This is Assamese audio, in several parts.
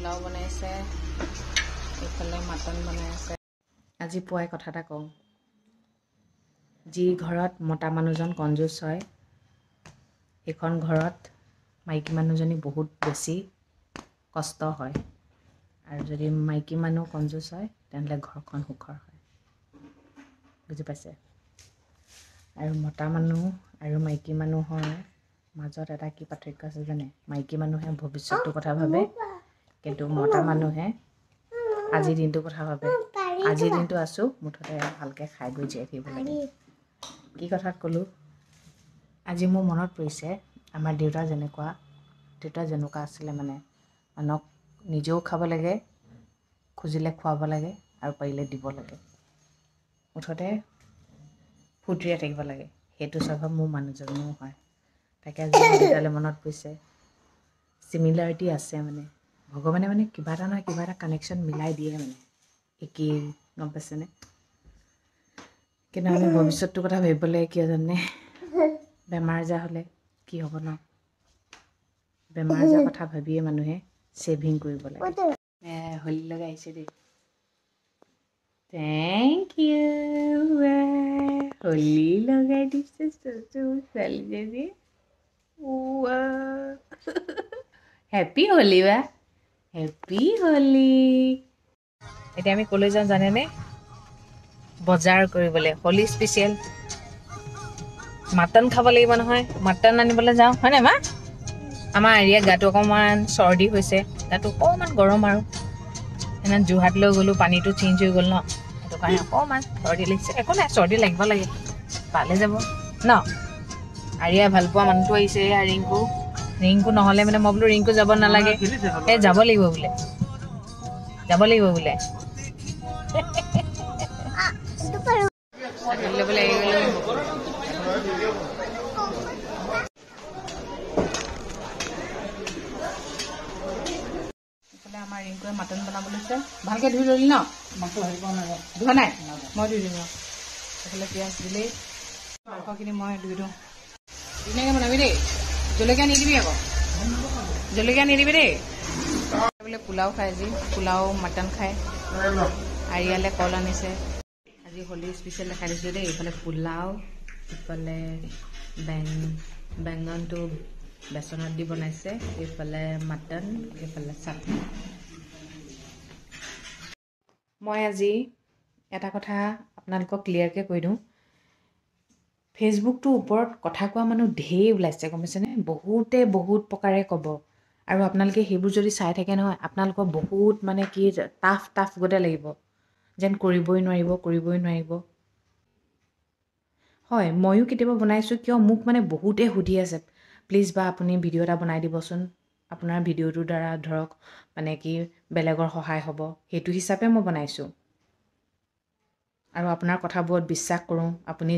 পোলাও বনাইছে, এইফালে মাটন বনাই আছে। আজি পুৱাই কথা এটা কওঁ, যি ঘৰত মতা মানুহজন কঞ্জুচ হয় সেইখন ঘৰত মাইকী মানুহজনী বহুত বেছি কষ্ট হয়, আৰু যদি মাইকী মানুহ কঞ্জুচ হয় তেনেহ'লে ঘৰখন সুখৰ হয়। বুজি পাইছে? আৰু মতা মানুহ আৰু মাইকী মানুহৰ মাজত এটা কি পাৰ্থক্য আছে জানে? মাইকী মানুহে ভৱিষ্যতটোৰ কথা ভাবে, কিন্তু মতা মানুহে আজিৰ দিনটোৰ কথা ভাবে। আজিৰ দিনটো আছোঁ, মুঠতে ভালকৈ খাই বৈ জীয়াই থাকিব লাগে। কি কথাত ক'লোঁ? আজি মোৰ মনত পৰিছে আমাৰ দেউতা যেনেকুৱা আছিলে, মানে মানুহক নিজেও খাব লাগে, খুজিলে খুৱাব লাগে, আৰু পাৰিলে দিব লাগে। মুঠতে ফূৰ্তিৰে থাকিব লাগে। সেইটো স্বভাৱ মোৰ মানুহজনেও হয়। তাকে আজি মোৰ দেউতালৈ মনত পৰিছে। চিমিলাৰিটি আছে, মানে ভগৱানে মানে কিবা এটা নহয় কিবা এটা কানেকশ্যন মিলাই দিয়ে, মানে একেই, গম পাইছেনে? কিন্তু আমি ভৱিষ্যতটোৰ কথা ভাবিবলৈ কিয় জানে, বেমাৰ আজাৰ হ'লে কি হ'ব ন? বেমাৰ আজাৰ কথা ভাবিয়ে মানুহে ছেভিং কৰিব লাগে। হোলী লগাই আহিছে দেই। Thank U. হোলী লগাই দিছে ছোৱালীজনী। হেপী হোলী বা, হেপী হোলী। এতিয়া আমি ক'লৈ যাওঁ জানেনে? বজাৰ কৰিবলৈ, হোলী স্পেচিয়েল মাটন খাব লাগিব নহয়, মাটন আনিবলৈ যাওঁ, হয় নাই মা? আমাৰ আৰিয়াৰ গাটো অকণমান চৰ্দি হৈছে, গাটো অকণমান গৰম, আৰু সেইদিনা যোৰহাটলৈ গ'লোঁ, পানীটো চেঞ্জ হৈ গ'ল ন, সেইটো কাৰণে অকণমান চৰ্দি লাগিছে। একো নাই, চৰ্দি লাগিব লাগে, ভালে যাব ন। আৰিয়া ভাল পোৱা মানুহটো আহিছে, ৰিংকু নহ'লে মানে মই বোলো ৰিংকু যাব নালাগে, এই যাব লাগিব বোলে, যাব লাগিব বোলে। ল'বলৈ আহি গ'লো। এইফালে আমাৰ ৰিংকুৱে মাটন বনাব লৈছে। ভালকৈ ধুই ললি ন? ধোৱা নাই? মই ধুই দিম। এইফালে পিঁয়াজ দিলেই, মাংসখিনি মই ধুই দিওঁ। ধুনীয়াকৈ বনাবি দেই, জলকীয়া নিদিবি আকৌ, জলকীয়া নিদিবি দেই। বোলে পোলাও খাই, আজি পোলাও মাটন খায়। আৰিয়ালৈ কল আনিছে। আজি হোলী স্পেচিয়েল দেখাই দিছোঁ দেই। এইফালে পোলাও, ইফালে বেঙনটো বেচনত দি বনাইছে, এইফালে মাটন, এইফালে চাটনি। মই আজি এটা কথা আপোনালোকক ক্লিয়াৰকৈ কৈ দিওঁ। ফেচবুকটোৰ ওপৰত কথা কোৱা মানুহ ঢেৰ ওলাইছে, গম পাইছেনে? বহুতে বহুত প্ৰকাৰে ক'ব, আৰু আপোনালোকে সেইবোৰ যদি চাই থাকে নহয়, আপোনালোকৰ বহুত মানে কি টাফ গতে লাগিব, যেন কৰিবই নোৱাৰিব। হয়, ময়ো কেতিয়াবা বনাইছোঁ, কিয় মোক মানে বহুতে সুধি আছে, প্লিজ বা আপুনি ভিডিঅ' এটা বনাই দিবচোন, আপোনাৰ ভিডিঅ'টোৰ দ্বাৰা ধৰক মানে কি বেলেগৰ সহায় হ'ব, সেইটো হিচাপে মই বনাইছোঁ। আৰু আপোনাৰ কথাবোৰত বিশ্বাস কৰোঁ, আপুনি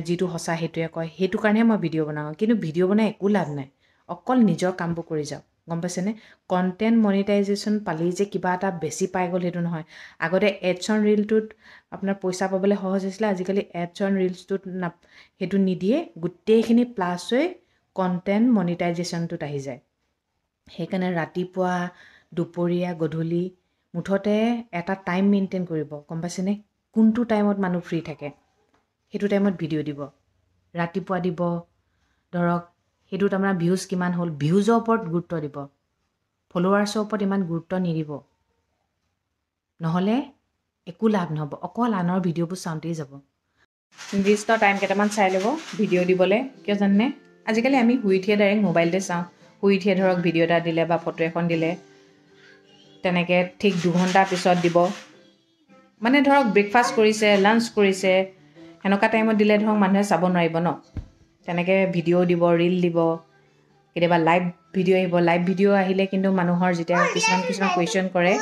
যিটো সঁচা সেইটোৱে কয়, সেইটো কাৰণেহে মই ভিডিঅ' বনাওঁ। কিন্তু ভিডিঅ' বনাই একো লাভ নাই, অকল নিজৰ কামবোৰ কৰি যাওক, গম পাইছেনে? কণ্টেণ্ট মনিটাইজেশ্যন পালেই যে কিবা এটা বেছি পাই গ'ল সেইটো নহয়। আগতে এডছ অন ৰিলটোত আপোনাৰ পইচা পাবলৈ সহজ হৈছিলে, আজিকালি এডছ অন ৰিলছটোত সেইটো নিদিয়ে, গোটেইখিনি প্লাছ হৈ কণ্টেণ্ট মনিটাইজেশ্যনটোত আহি যায়। সেইকাৰণে ৰাতিপুৱা, দুপৰীয়া, গধূলি মুঠতে এটা টাইম মেইনটেইন কৰিব, গম পাইছেনে? কোনটো টাইমত মানুহ ফ্ৰী থাকে সেইটো টাইমত ভিডিঅ' দিব। ৰাতিপুৱা দিব, ধৰক সেইটোত আপোনাৰ ভিউজ কিমান হ'ল, ভিউজৰ ওপৰত গুৰুত্ব দিব, ফলোৱাৰ্ছৰ ওপৰত ইমান গুৰুত্ব নিদিব, নহ'লে একো লাভ নহ'ব। অকল আনৰ ভিডিঅ'বোৰ চাওঁতেই যাব। নিৰ্দিষ্ট টাইম কেইটামান চাই ল'ব ভিডিঅ' দিবলৈ। কিয় জানেনে? আজিকালি আমি শুই উঠিয়ে ডাইৰেক্ট মোবাইলতে চাওঁ, শুই উঠিয়ে ধৰক ভিডিঅ' এটা দিলে বা ফটো এখন দিলে, তেনেকৈ ঠিক 2 ঘণ্টাৰ পিছত দিব। মানে ধৰক ব্ৰেকফাষ্ট কৰিছে, লাঞ্চ কৰিছে, সেনেকুৱা টাইমত দিলে ধৰক মানুহে চাব নোৱাৰিব ন। তেনেকৈ ভিডিঅ' দিব, ৰীল দিব, কেতিয়াবা লাইভ ভিডিঅ' আহিব। লাইভ ভিডিঅ' আহিলে কিন্তু মানুহৰ যেতিয়া কিছুমান কুৱেশ্যন কৰে,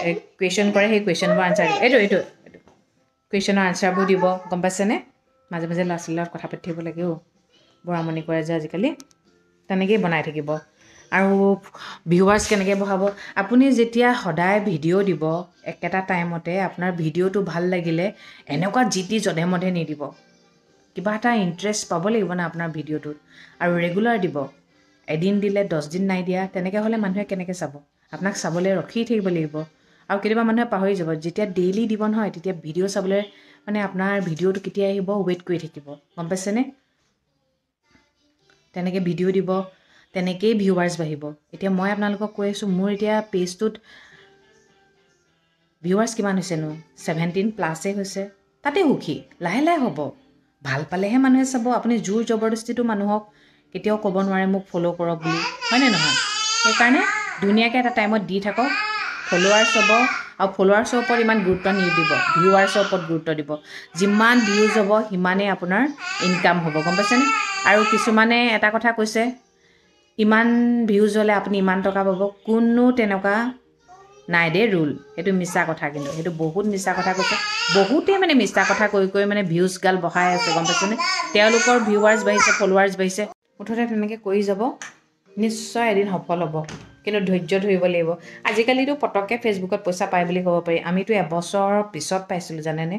সেই কুৱেশ্যনবোৰ আনচাৰ দিব। এইটো কুৱেশ্যনৰ আনচাৰবোৰ দিব, গম পাইছেনে? মাজে মাজে ল'ৰা ছোৱালীৰ লগত কথা পাতি থাকিব লাগেও, বৰ আমনি কৰে যে আজিকালি। তেনেকেই বনাই থাকিব। আৰু ভিউৱাৰ্ছ কেনেকৈ বঢ়াব? আপুনি যেতিয়া সদায় ভিডিঅ' দিব একেটা টাইমতে, আপোনাৰ ভিডিঅ'টো ভাল লাগিলে এনেকুৱা জিতি জধে মধে নিদিব, কিবা এটা ইণ্টাৰেষ্ট পাব লাগিব না আপোনাৰ ভিডিঅ'টোত, আৰু ৰেগুলাৰ দিব। এদিন দিলে 10 দিন নাই দিয়া তেনেকৈ হ'লে মানুহে কেনেকৈ চাব আপোনাক চাবলৈ ৰখি থাকিব লাগিব আৰু কেতিয়াবা মানুহে পাহৰি যাব যেতিয়া ডেইলি দিব নহয় তেতিয়া ভিডিঅ' চাবলৈ মানে আপোনাৰ ভিডিঅ'টো কেতিয়া আহিব ৱেইট কৰি থাকিব গম পাইছেনে তেনেকৈ ভিডিঅ' দিব তেনেকেই ভিউৱাৰ্ছ বাঢ়িব এতিয়া মই আপোনালোকক কৈ আছোঁ মোৰ এতিয়া পেজটোত ভিউৱাৰ্ছ কিমান হৈছেনো 17+ হৈছে তাতে সুখী লাহে লাহে হ'ব ভাল পালেহে মানুহে চাব আপুনি জোৰ জবৰদস্তিটো মানুহক কেতিয়াও ক'ব নোৱাৰে মোক ফ'ল' কৰক বুলি হয়নে নহয় সেইকাৰণে ধুনীয়াকৈ এটা টাইমত দি থাকক ফ'ল'ৱাৰ্ছ হ'ব আৰু ফ'ল'ৱাৰ্ছৰ ওপৰত ইমান গুৰুত্ব নিদিব ভিউৱাৰ্ছৰ ওপৰত গুৰুত্ব দিব যিমান ভিউজ হ'ব সিমানেই আপোনাৰ ইনকাম হ'ব গম পাইছেনে আৰু কিছুমানে এটা কথা কৈছে ইমান ভিউজ হ'লে আপুনি ইমান টকা পাব কোনো তেনেকুৱা নাই দেই ৰুল সেইটো মিছা কথা কিন্তু সেইটো বহুত মিছা কথা কৈছে বহুতেই মানে মিছা কথা কৈ কৈ মানে ভিউজগাল বঢ়াই আছে গম পাইছেনে তেওঁলোকৰ ভিউৱাৰ্ছ বাঢ়িছে ফ'ল'ৱাৰ্ছ বাঢ়িছে মুঠতে তেনেকৈ কৰি যাব নিশ্চয় এদিন সফল হ'ব কিন্তু ধৈৰ্য ধৰিব লাগিব আজিকালিতো পটককৈ ফেচবুকত পইচা পায় বুলি ক'ব পাৰি আমিতো এবছৰৰ পিছত পাইছিলোঁ জানেনে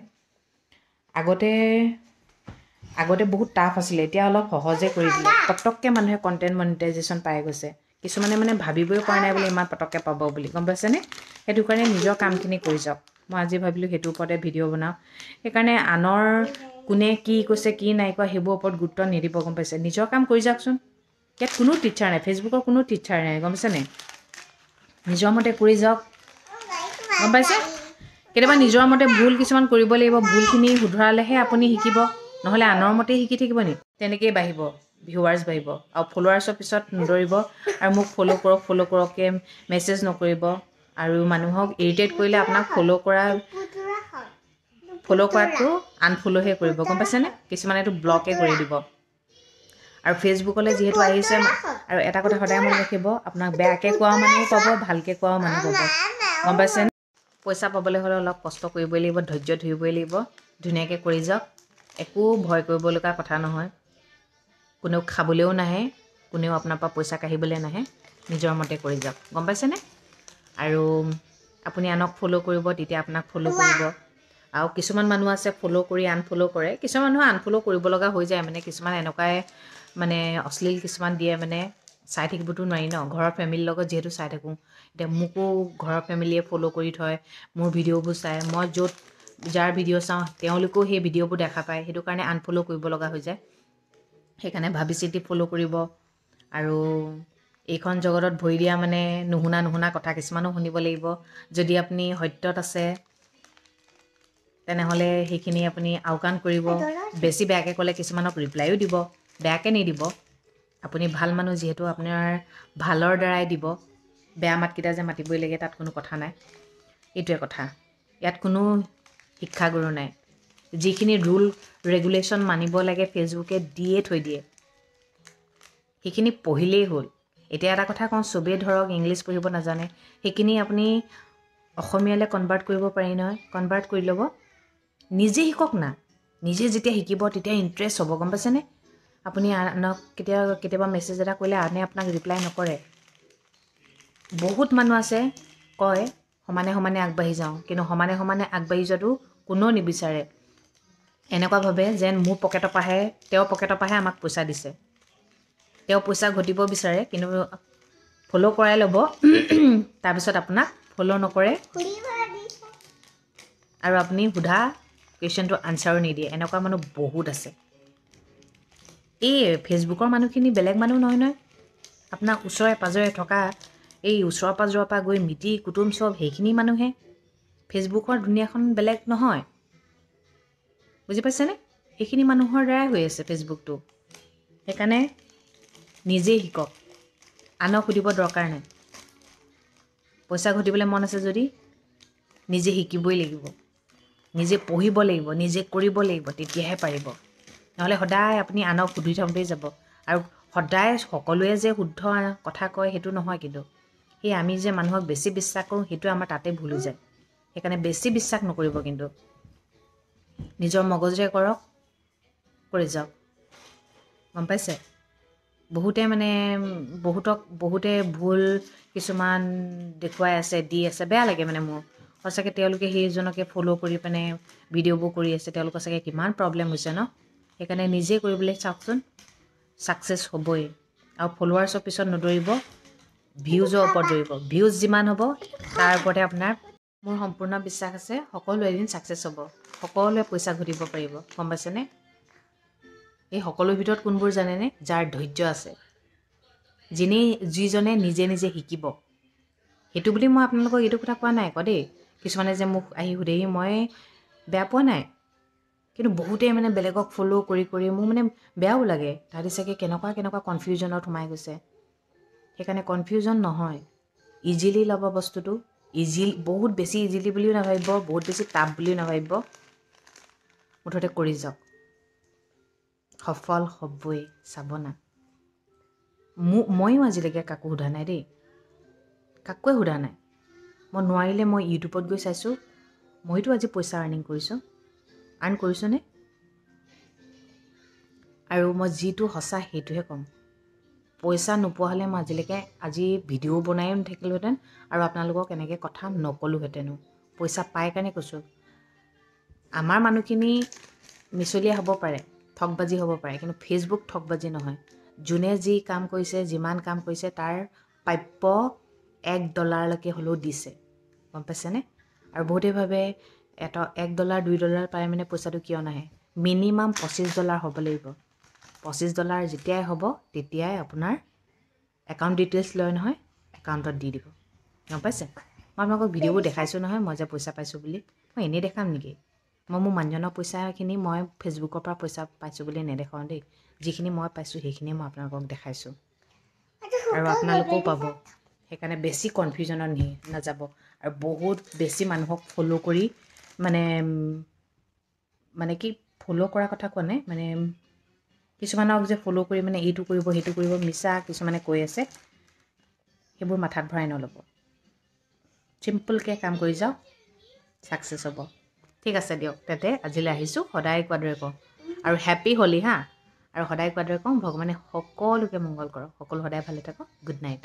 আগতে বহুত টাফ আছিলে এতিয়া অলপ সহজে কৰি দিলে পটককৈ মানুহে কণ্টেণ্ট মনিটাইজেশ্যন পাই গৈছে কিছুমানে মানে ভাবিবই পৰা নাই বুলি ইমান পটককৈ পাব বুলি গম পাইছেনে সেইটো কাৰণে নিজৰ কামখিনি কৰি যাওক মই আজি ভাবিলোঁ সেইটোৰ ওপৰতে ভিডিঅ' বনাওঁ সেইকাৰণে আনৰ কোনে কি কৈছে কি নাই কোৱা সেইবোৰৰ ওপৰত গুৰুত্ব নিদিব গম পাইছে নিজৰ কাম কৰি যাওকচোন ইয়াত কোনো টিচাৰ নাই ফেচবুকৰ কোনো টিচাৰ নাই গম পাইছেনে নিজৰ মতে কৰি যাওক গম পাইছে কেতিয়াবা নিজৰ মতে ভুল কিছুমান কৰিব লাগিব ভুলখিনি শুধৰালেহে আপুনি শিকিব নহ'লে আনৰ মতে শিকি থাকিব নি তেনেকৈয়ে বাঢ়িব ভিউৱাৰ্ছ বাঢ়িব আৰু ফ'ল'ৱাৰ্ছৰ পিছত নদৌৰিব আৰু মোক ফ'ল' কৰককৈ মেছেজ নকৰিব আৰু মানুহক ইৰিটেট কৰিলে আপোনাক ফ'ল' কৰাটো আনফ'ল'হে কৰিব গম পাইছেনে কিছুমানেতো ব্লকে কৰি দিব আৰু ফেচবুকলৈ যিহেতু আহিছে আৰু এটা কথা সদায় মনত ৰাখিব আপোনাক বেয়াকৈ কোৱা মানুহো পাব ভালকৈ কোৱাও মানুহ পাব গম পাইছেনে পইচা পাবলৈ হ'লে অলপ কষ্ট কৰিবই লাগিব ধৈৰ্য ধৰিবই লাগিব ধুনীয়াকৈ কৰি যাওক একো ভয় কৰিবলগীয়া কথা নহয় কোনেও খাবলৈও নাহে কোনেও আপোনাৰ পৰা পইচা কাঢ়িবলৈ নাহে নিজৰ মতে কৰি যাওক গম পাইছেনে আৰু আপুনি আনক ফ'ল' কৰিব তেতিয়া আপোনাক ফ'ল' কৰিব আৰু কিছুমান মানুহ আছে ফ'ল' কৰি আনফ'ল' কৰে কিছুমান মানুহ আনফ'ল' কৰিব লগা হৈ যায় মানে কিছুমান এনেকুৱাই মানে অশ্লীল কিছুমান দিয়ে মানে চাই থাকিবতো নোৱাৰি ন ঘৰৰ ফেমিলিৰ লগত যিহেতু চাই থাকোঁ এতিয়া মোকো ঘৰৰ ফেমিলিয়ে ফ'ল' কৰি থয় মোৰ ভিডিঅ'বোৰ চাই মই য'ত যাৰ ভিডিঅ' চাওঁ তেওঁলোকেও সেই ভিডিঅ'বোৰ দেখা পায় সেইটো কাৰণে আনফ'ল' কৰিব লগা হৈ যায় সেইকাৰণে ভাবি চিন্তি ফ'ল' কৰিব আৰু এইখন জগতত ভৰি দিয়া মানে নুশুনা কথা কিছুমানো শুনিব লাগিব যদি আপুনি সত্যত আছে তেনেহ'লে সেইখিনি আপুনি আওকাণ কৰিব বেছি বেয়াকৈ ক'লে কিছুমানক ৰিপ্লাইও দিব বেয়াকৈ নিদিব আপুনি ভাল মানুহ যিহেতু আপোনাৰ ভালৰ দ্বাৰাই দিব বেয়া মাতকেইটা যে মাতিবই লাগে তাত কোনো কথা নাই এইটোৱে কথা ইয়াত কোনো শিক্ষাগুৰু নাই যিখিনি ৰুল ৰেগুলেশ্যন মানিব লাগে ফেচবুকে দিয়ে থৈ দিয়ে সেইখিনি পঢ়িলেই হ'ল এতিয়া এটা কথা কওঁ চবেই ধৰক ইংলিছ পঢ়িব নাজানে সেইখিনি আপুনি অসমীয়ালৈ কনভাৰ্ট কৰিব পাৰি নহয় কনভাৰ্ট কৰি ল'ব নিজে শিকক না নিজে যেতিয়া শিকিব তেতিয়া ইণ্টাৰেষ্ট হ'ব গম পাইছেনে আপুনি আনক কেতিয়াবা মেছেজ এটা কৰিলে আনে আপোনাক ৰিপ্লাই নকৰে বহুত মানুহ আছে কয় সমানে সমানে আগবাঢ়ি যাওঁ কিন্তু সমানে সমানে আগবাঢ়ি যোৱাটো কোনেও নিবিচাৰে এনেকুৱা ভাবে যেন মোৰ পকেটৰ পৰাহে তেওঁৰ পকেটৰ পৰাহে আমাক পইচা দিছে তেওঁ পইচা ঘটিব বিচাৰে কিন্তু ফ'ল' কৰাই ল'ব তাৰপিছত আপোনাক ফ'ল' নকৰে আৰু আপুনি সোধা কুৱেশ্যনটো আনচাৰো নিদিয়ে এনেকুৱা মানুহ বহুত আছে এই ফেচবুকৰ মানুহখিনি বেলেগ মানুহ নহয় আপোনাৰ ওচৰে পাজৰে থকা এই ওচৰৰ পাজৰৰ পৰা গৈ মিতিৰ কুটুম চব সেইখিনি মানুহে ফেচবুকৰ দুনিয়াখন বেলেগ নহয় বুজি পাইছেনে সেইখিনি মানুহৰ দ্বাৰাই হৈ আছে ফেচবুকটো সেইকাৰণে নিজেই শিকক আনক সুধিব দৰকাৰ নাই পইচা ঘটিবলৈ মন আছে যদি নিজে শিকিবই লাগিব নিজে পঢ়িব লাগিব নিজে কৰিব লাগিব তেতিয়াহে পাৰিব নহ'লে সদায় আপুনি আনক সুধি থাকোঁতেই যাব আৰু সদায় সকলোৱে যে শুদ্ধ কথা কয় সেইটো নহয় কিন্তু সেই আমি যে মানুহক বেছি বিশ্বাস কৰোঁ সেইটো আমাৰ তাতে ভুল হৈ যায় সেইকাৰণে বেছি বিশ্বাস নকৰিব কিন্তু নিজৰ মগজুৰে কৰক কৰি যাওক গম পাইছে বহুতে ভুল কিছুমান দেখুৱাই আছে দি আছে বেয়া লাগে মানে মোৰ সঁচাকৈ তেওঁলোকে সেইজনকে ফ'ল' কৰি পিনে ভিডিঅ'বোৰ কৰি আছে তেওঁলোকৰ চাগে কিমান প্ৰব্লেম হৈছে ন সেইকাৰণে নিজে কৰিবলৈ চাওকচোন ছাকচেছ হ'বই আৰু ফলোৱাৰ্ছৰ পিছত নদৌৰিব, ভিউজৰ ওপৰত দৌৰিব। ভিউজ যিমান হ'ব তাৰ ওপৰতে আপোনাৰ মোৰ সম্পূৰ্ণ বিশ্বাস আছে সকলো এদিন ছাকচেছ হ'ব, সকলোৱে পইচা ঘটিব পাৰিব। গম পাইছেনে? এই সকলোৰ ভিতৰত কোনবোৰ জানেনে? যাৰ ধৈৰ্য আছে, যিজনে নিজে নিজে শিকিব। সেইটো বুলি মই আপোনালোকক এইটো কথা কোৱা নাই আকৌ দেই। কিছুমানে যে মোক আহি সুধেহি, মই বেয়া পোৱা নাই, কিন্তু বহুতেই মানে বেলেগক ফ'ল' কৰি কৰি মোৰ মানে বেয়াও লাগে। তাহাঁতি চাগে কেনেকুৱা কনফিউজনত সোমাই গৈছে। সেইকাৰণে কনফিউজন নহয়, ইজিলি ল'ব বস্তুটো। বহুত বেছি ইজিলি বুলিও নাভাবিব, বহুত বেছি টাফ বুলিও নাভাবিব। মুঠতে কৰি যাওক, সফল হ'বই, চাব না। ময়ো আজিলৈকে কাকো সোধা নাই দেই, কাকোৱে সোধা নাই। মই নোৱাৰিলে মই ইউটিউবত গৈ চাইছোঁ, মইতো আজি পইচা আৰ্ণ কৰিছোঁনে? আৰু মই যিটো সঁচা সেইটোহে ক'ম। পইচা নোপোৱা হ'লে মই আজি ভিডিঅ' বনায়ো নাথাকিলোহেঁতেন আৰু আপোনালোকক এনেকৈ কথা নক'লোহেঁতেনো। পইচা পাই কাৰণে কৈছোঁ। আমাৰ মানুহখিনি মিছলীয়া হ'ব পাৰে, ঠগবাজি হ'ব পাৰে, কিন্তু ফেচবুক ঠগবাজি নহয়। যোনে যি কাম কৰিছে, যিমান কাম কৰিছে, তাৰ প্ৰাপ্য $1 হ'লেও দিছে। গম পাইছেনে? আৰু বহুতে ভাবে $1 $2 পাই মানে পইচাটো কিয় নাহে। মিনিমাম $25 হ'ব লাগিব। $25 যেতিয়াই হ'ব তেতিয়াই আপোনাৰ একাউণ্ট ডিটেইলছ লয় নহয়, একাউণ্টত দি দিব। গম পাইছে? মই আপোনালোকক ভিডিঅ'বোৰ দেখাইছোঁ নহয়, মই যে পইচা পাইছোঁ বুলি। মই এনেই দেখাম নেকি? মই মোৰ মানুহজনৰ পইচাখিনি মই ফেচবুকৰ পৰা পইচা পাইছোঁ বুলি নেদেখাওঁ দেই। যিখিনি মই পাইছোঁ সেইখিনিয়ে মই আপোনালোকক দেখাইছোঁ, আৰু আপোনালোকেও পাব। সেইকাৰণে বেছি কনফিউজনত নাযাব। আৰু বহুত বেছি মানুহক ফ'ল' কৰি মানে কি ফ'ল' কৰাৰ কথা কোৱা নাই, মানে কিছুমানক যে ফ'ল' কৰি মানে এইটো কৰিব সেইটো কৰিব মিছা কিছুমানে কৈ আছে, সেইবোৰ মাথাত ভৰাই নল'ব। চিম্পলকৈ কাম কৰি যাওক, ছাকচেছ হ'ব। ঠিক আছে দিয়ক, তেন্তে আজিলৈ আহিছোঁ। সদায় কোৱাৰ দৰে কওঁ, আৰু হেপী হোলী হা। আৰু সদায় কোৱাৰ দৰে কওঁ, ভগৱানে সকলোকে মংগল কৰক, সকলো সদায় ভালে থাকক। Good night.